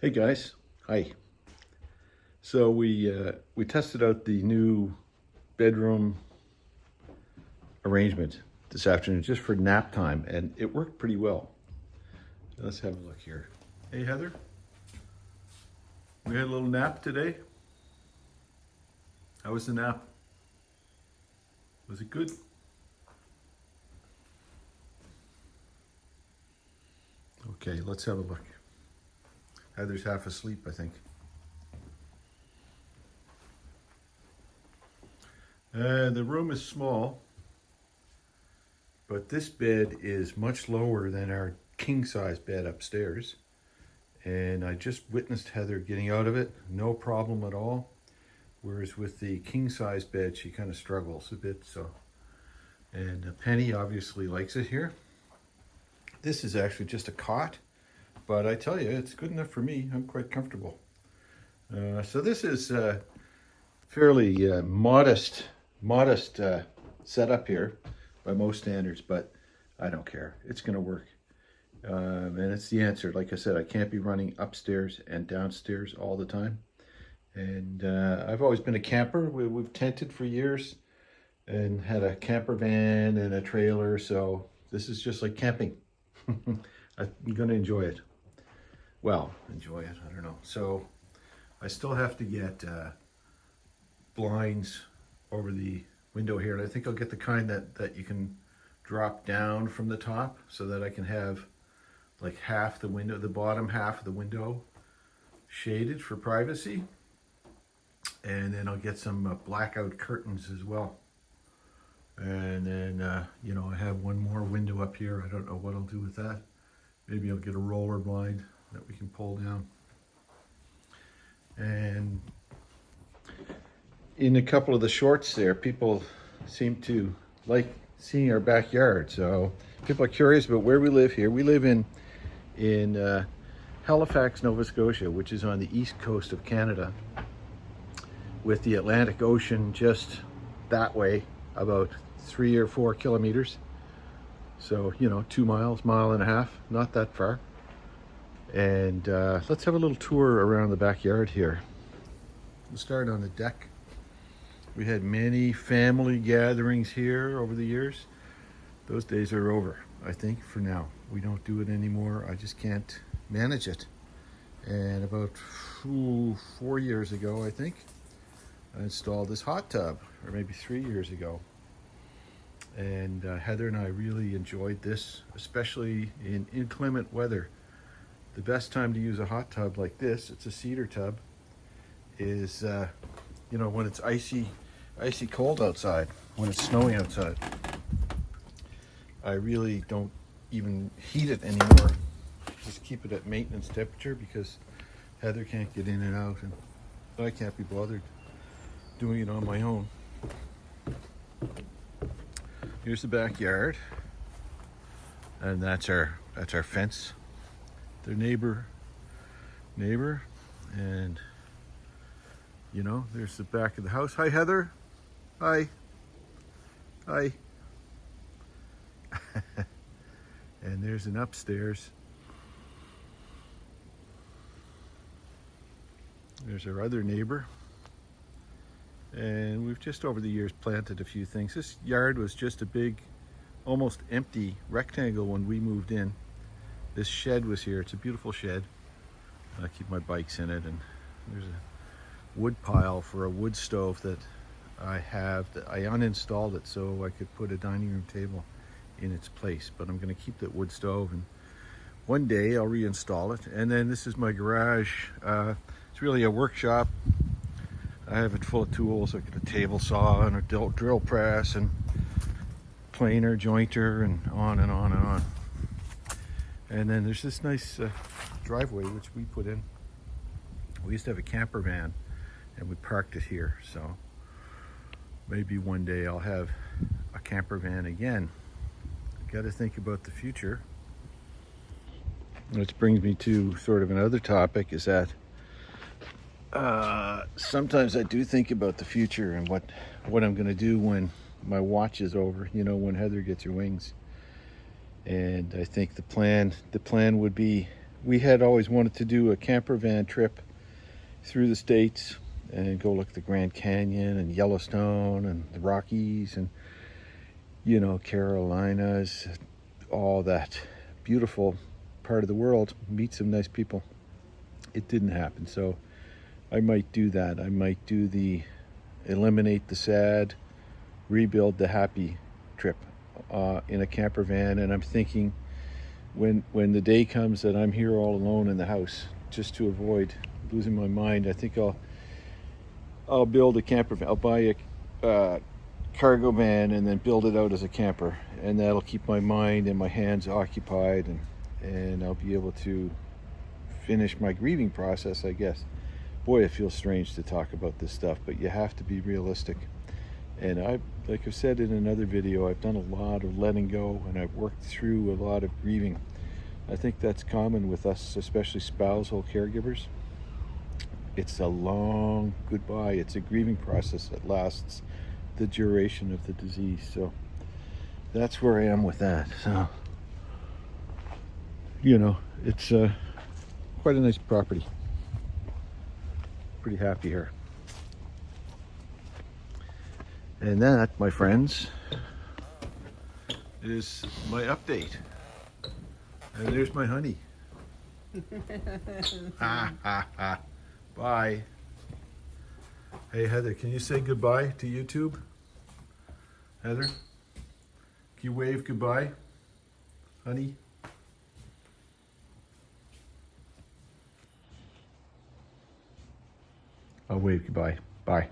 Hey guys, hi. So we tested out the new bedroom arrangement this afternoon just for nap time, and it worked pretty well. Let's have a look here. Hey Heather, we had a little nap today. How was the nap? Was it good? Okay, let's have a look. Heather's half asleep, I think. The room is small, but this bed is much lower than our king size bed upstairs. And I just witnessed Heather getting out of it, no problem at all. Whereas with the king size bed, she kind of struggles a bit. And Penny obviously likes it here. This is actually just a cot, but I tell you, it's good enough for me. I'm quite comfortable. So this is fairly modest setup here by most standards, but I don't care. It's going to work. And it's the answer. Like I said, I can't be running upstairs and downstairs all the time. And I've always been a camper. We've tented for years and had a camper van and a trailer. So this is just like camping. I'm going to enjoy it. Well, enjoy it. I don't know. So I still have to get blinds over the window here. And I think I'll get the kind that you can drop down from the top so that I can have like half the window, the bottom half of the window shaded for privacy. And then I'll get some blackout curtains as well. And then, I have one more window up here. I don't know what I'll do with that. Maybe I'll get a roller blind that we can pull down. And in a couple of the shorts there, people seem to like seeing our backyard. So people are curious about where we live here. We live in Halifax, Nova Scotia, which is on the east coast of Canada, with the Atlantic Ocean just that way, about 3 or 4 kilometers. So, 2 miles, mile and a half, not that far. And let's have a little tour around the backyard here. We'll start on the deck. We had many family gatherings here over the years. Those days are over, I think, for now. We don't do it anymore. I just can't manage it. And about 4 years ago, I think, I installed this hot tub, or maybe 3 years ago. And Heather and I really enjoyed this, especially in inclement weather. The best time to use a hot tub like this, it's a cedar tub, is when it's icy cold outside, when it's snowing outside. I really don't even heat it anymore. Just keep it at maintenance temperature because Heather can't get in and out, and I can't be bothered doing it on my own. Here's the backyard, and that's our fence. Their neighbor, and there's the back of the house. Hi Heather. Hi. And there's an upstairs. There's our other neighbor. And we've just over the years planted a few things. This yard was just a big, almost empty rectangle when we moved in. This shed was here. It's a beautiful shed. I keep my bikes in it, and there's a wood pile for a wood stove that I have. I uninstalled it so I could put a dining room table in its place, but I'm going to keep that wood stove, and one day I'll reinstall it. And then this is my garage. It's really a workshop. I have it full of tools. I got a table saw and a drill press and planer, jointer, and on and on and on. And then there's this nice driveway which we put in. We used to have a camper van and we parked it here. So maybe one day I'll have a camper van again. Got to think about the future. Which brings me to sort of another topic, is that sometimes I do think about the future and what I'm going to do when my watch is over, when Heather gets her wings. And I think the plan would be we had always wanted to do a camper van trip through the States and go look at the Grand Canyon and Yellowstone and the Rockies and, you know, Carolinas, all that beautiful part of the world, meet some nice people. It didn't happen, so I might do that. I might do the eliminate the sad, rebuild the happy trip in a camper van. And I'm thinking when the day comes that I'm here all alone in the house, just to avoid losing my mind, I think I'll build a camper van. I'll buy a cargo van and then build it out as a camper, and that'll keep my mind and my hands occupied, and I'll be able to finish my grieving process, I guess. Boy, it feels strange to talk about this stuff, but you have to be realistic. And like I've said in another video, I've done a lot of letting go, and I've worked through a lot of grieving. I think that's common with us, especially spousal caregivers. It's a long goodbye. It's a grieving process that lasts the duration of the disease. So that's where I am with that. So, you know, it's quite a nice property. Pretty happy here. And that, my friends, is my update. And there's my honey. Ha ha ha. Bye. Hey Heather, can you say goodbye to YouTube? Heather, can you wave goodbye? Honey? I'll wave goodbye. Bye.